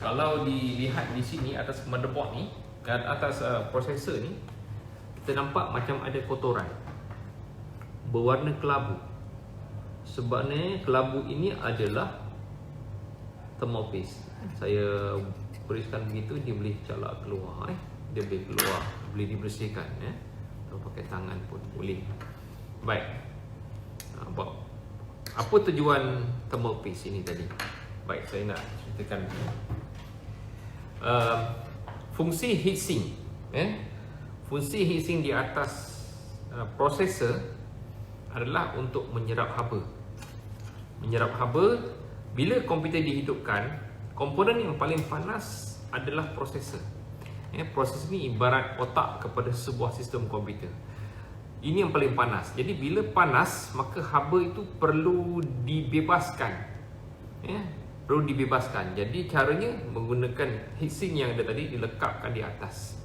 Kalau dilihat di sini atas motherboard ni, atas processor ni, kita nampak macam ada kotoran berwarna kelabu. Sebabnya kelabu ini adalah thermal paste. Saya beriskan begitu, dia boleh calak keluar. Dia boleh keluar, boleh dibersihkan. Atau pakai tangan pun boleh. Baik. Apa tujuan thermal paste ini tadi? Baik, saya nak ceritakan. Fungsi heatsink, fungsi heatsink di atas processor adalah untuk menyerap haba. Menyerap haba. Bila komputer dihidupkan, komponen yang paling panas adalah prosesor. Proses ni ibarat otak kepada sebuah sistem komputer. Ini yang paling panas. Jadi bila panas, maka haba itu perlu dibebaskan. Perlu dibebaskan. Jadi caranya menggunakan heatsink yang ada tadi, dilekapkan di atas.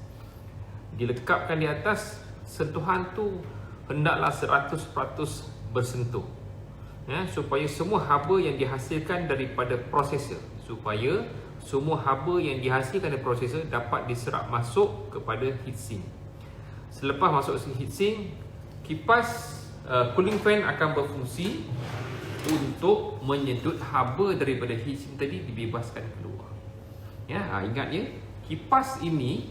Dilekapkan di atas, sentuhan tu hendaklah 100% bersentuh. Supaya semua haba yang dihasilkan daripada prosesor, supaya semua haba yang dihasilkan dari prosesor dapat diserap masuk kepada heatsink. Selepas masuk heatsink, kipas cooling fan akan berfungsi untuk menyedut haba daripada heatsink tadi, dibebaskan keluar. Ingat ya, kipas ini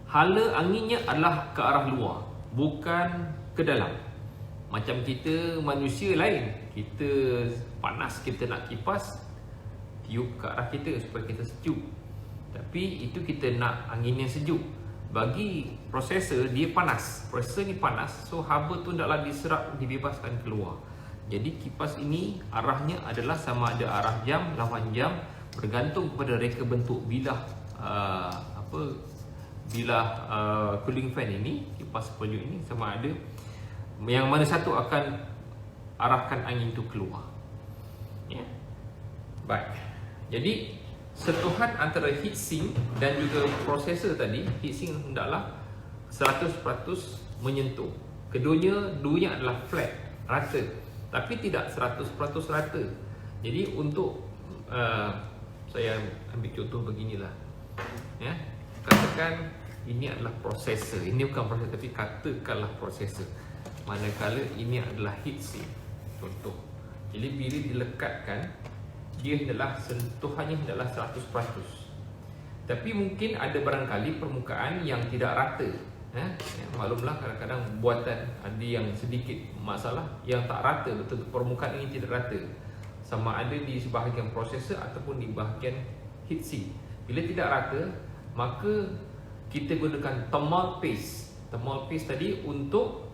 hala anginnya adalah ke arah luar, bukan ke dalam. Macam kita manusia lain, kita panas, kita nak kipas, tiup ke arah kita supaya kita sejuk. Tapi itu kita nak angin yang sejuk. Bagi prosesor, dia panas. Prosesor ni panas, so haba tu hendaklah diserap, dibebaskan keluar. Jadi kipas ini arahnya adalah sama ada arah jam, lawan jam, bergantung kepada reka bentuk bilah bilah cooling fan ini, kipas pelaju ini, sama ada yang mana satu akan arahkan angin itu keluar. Baik. Jadi sentuhan antara heatsink dan juga prosesor tadi, heatsink hendaklah 100% menyentuh. Duanya adalah flat, rata, tapi tidak 100% rata. Jadi untuk saya ambil contoh beginilah. Katakan ini adalah prosesor. Ini bukan prosesor, tapi katakanlah prosesor. Manakala ini adalah heatsink, contoh. Jadi bila dilekatkan, dia adalah sentuhannya adalah 100%. Tapi mungkin ada barangkali permukaan yang tidak rata. Maklumlah kadang-kadang buatan ada yang sedikit masalah, yang tak rata, betul permukaan ini tidak rata. Sama ada di sebahagian prosesor ataupun di bahagian heatsink. Bila tidak rata, maka kita gunakan thermal paste. Thermal paste tadi untuk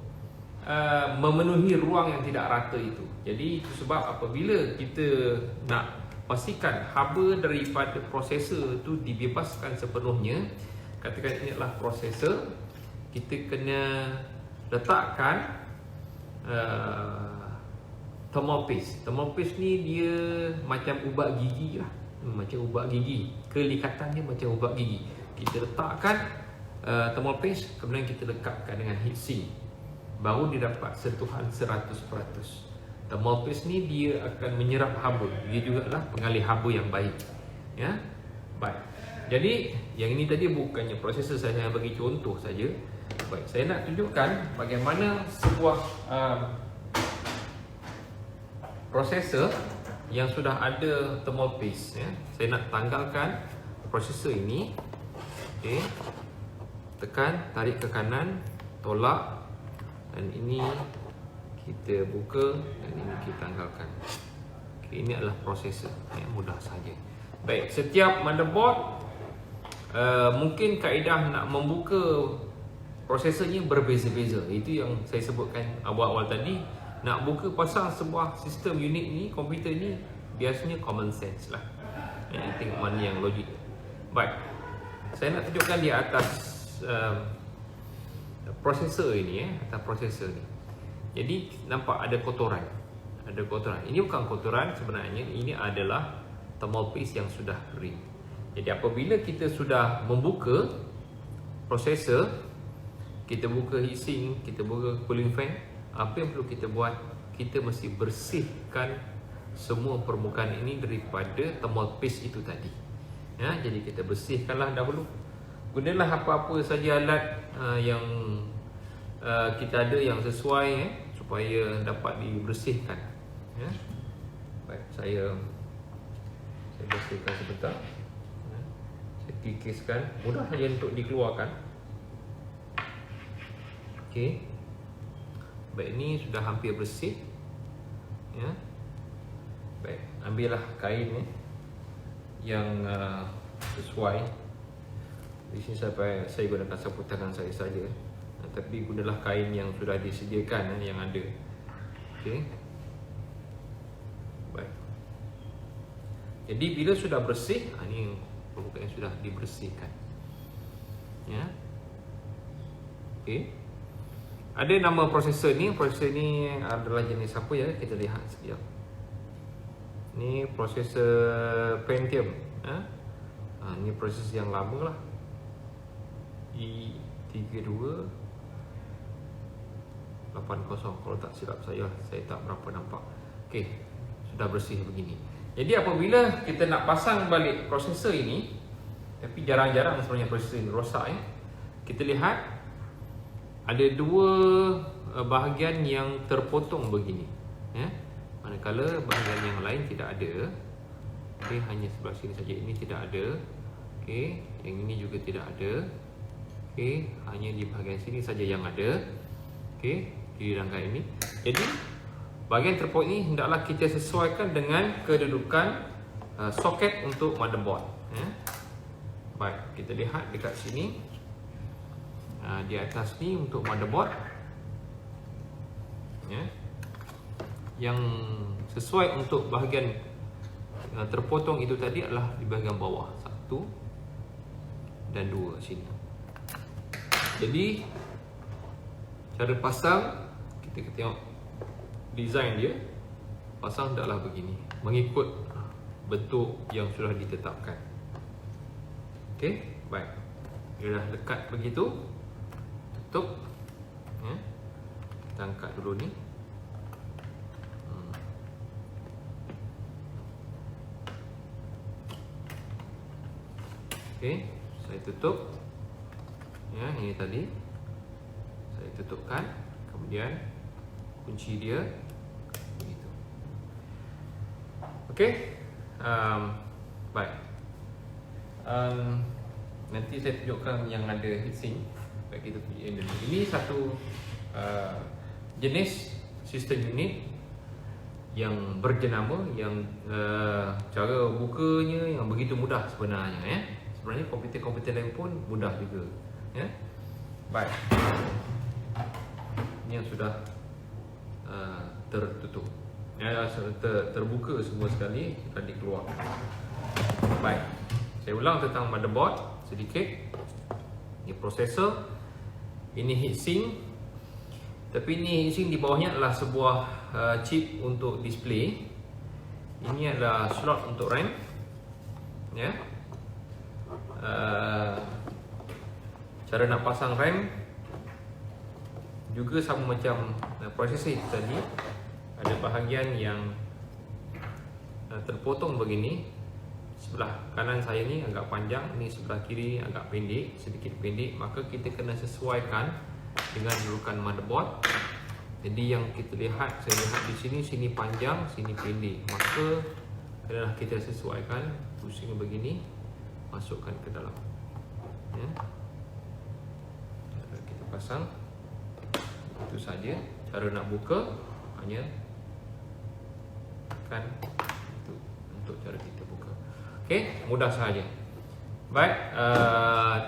memenuhi ruang yang tidak rata itu. Jadi itu sebab apabila kita nak pastikan haba daripada prosesor itu dibebaskan sepenuhnya, katakan ini adalah prosesor, kita kena letakkan thermal paste. Thermal paste ni dia macam ubat gigi lah. Macam ubat gigi, kelikatannya macam ubat gigi. Kita letakkan thermal paste, kemudian kita lekapkan dengan heatsink, baru dia dapat sentuhan 100%. Thermal paste ni dia akan menyerap haba. Dia juga adalah pengalih haba yang baik. Baik. Jadi yang ini tadi bukannya prosesor, saya hanya bagi contoh saja. Baik, saya nak tunjukkan bagaimana sebuah prosesor yang sudah ada thermal paste. Saya nak tanggalkan prosesor ini. Okey. Tekan, tarik ke kanan, tolak. Dan ini kita buka dan ini kita tanggalkan. Okay, ini adalah prosesor. Mudah saja. Baik, setiap motherboard mungkin kaedah nak membuka prosesornya berbeza-beza. Itu yang saya sebutkan awal-awal tadi. Nak buka pasang sebuah sistem unit ni, komputer ni, biasanya common sense lah. Tengok mana yang logik. Baik, saya nak tunjukkan di atas prosesor ini, atas prosesor ni. Jadi nampak ada kotoran. Ada kotoran. Ini bukan kotoran sebenarnya, ini adalah thermal paste yang sudah kering. Jadi apabila kita sudah membuka prosesor, kita buka heatsink, kita buka cooling fan, apa yang perlu kita buat? Kita mesti bersihkan semua permukaan ini daripada thermal paste itu tadi. Ya, jadi kita bersihkanlah dahulu. Gunalah apa-apa saja alat yang kita ada yang sesuai supaya dapat dibersihkan. Ya. Baik, saya bersihkan sebentar. Ya. Saya kikiskan, mudah saja untuk dikeluarkan. Okey. Baik, ini sudah hampir bersih. Ya. Baik, ambillah kain yang sesuai. Di sini saya gunakan sapu tangan saya saja, tapi gunalah kain yang sudah disediakan yang ada. Okey. Baik. Jadi bila sudah bersih, ini permukaan yang sudah dibersihkan. Ya. Okey. Ada nama prosesor ni. Prosesor ni adalah jenis apa ya? Kita lihat sekejap. Ni prosesor Pentium. Ni proses yang lama lah. i3280 kalau tak silap saya tak berapa nampak. Okey, sudah bersih begini. Jadi apabila kita nak pasang balik prosesor ini, tapi jarang-jarang sebenarnya prosesor ini rosak kita lihat ada dua bahagian yang terpotong begini, manakala bahagian yang lain tidak ada. Okey, hanya sebelah sini saja ini tidak ada. Okey, yang ini juga tidak ada. Okey, hanya di bahagian sini saja yang ada. Okey, di rangkaian ini. Jadi bahagian terpotong ini hendaklah kita sesuaikan dengan kedudukan soket untuk motherboard. Baik, kita lihat dekat sini. Di atas ni untuk motherboard. Yang sesuai untuk bahagian terpotong itu tadi adalah di bahagian bawah 1 dan 2 sini. Jadi cara pasang kita tengok design dia, pasang hendaklah begini, mengikut bentuk yang sudah ditetapkan. Okey, baik. Dia dah dekat begitu, tutup. Kita angkat dulu ni. Okey, saya tutup. Ini tadi saya tutupkan, kemudian kunci dia begitu. Okey, baik. Nanti saya tunjukkan yang ada heatsink. Baik, kita tunjukkan dulu. Ini satu jenis sistem unit yang berjenama, yang cara bukanya yang begitu mudah sebenarnya. Sebenarnya komputer-komputer lain pun mudah juga. Baik. Ini yang sudah tertutup, terbuka semua sekali, sudah dikeluarkan. Baik, saya ulang tentang motherboard sedikit. Ini prosesor, ini heatsink. Tapi ini heatsink di bawahnya adalah sebuah chip untuk display. Ini adalah slot untuk RAM. Cara nak pasang RAM juga sama macam prosesor itu tadi. Ada bahagian yang terpotong begini. Sebelah kanan saya ni agak panjang, ni sebelah kiri agak pendek, sedikit pendek. Maka kita kena sesuaikan dengan kedudukan motherboard. Jadi yang kita lihat, saya lihat di sini, sini panjang, sini pendek. Maka kenalah kita sesuaikan, pusing begini, masukkan ke dalam. Kita pasang. Itu saja. Cara nak buka hanya tekan itu untuk cara kita buka. Okey, mudah sahaja. Baik,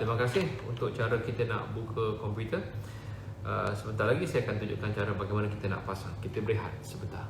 terima kasih untuk cara kita nak buka komputer. Sebentar lagi saya akan tunjukkan cara bagaimana kita nak pasang. Kita berehat sebentar.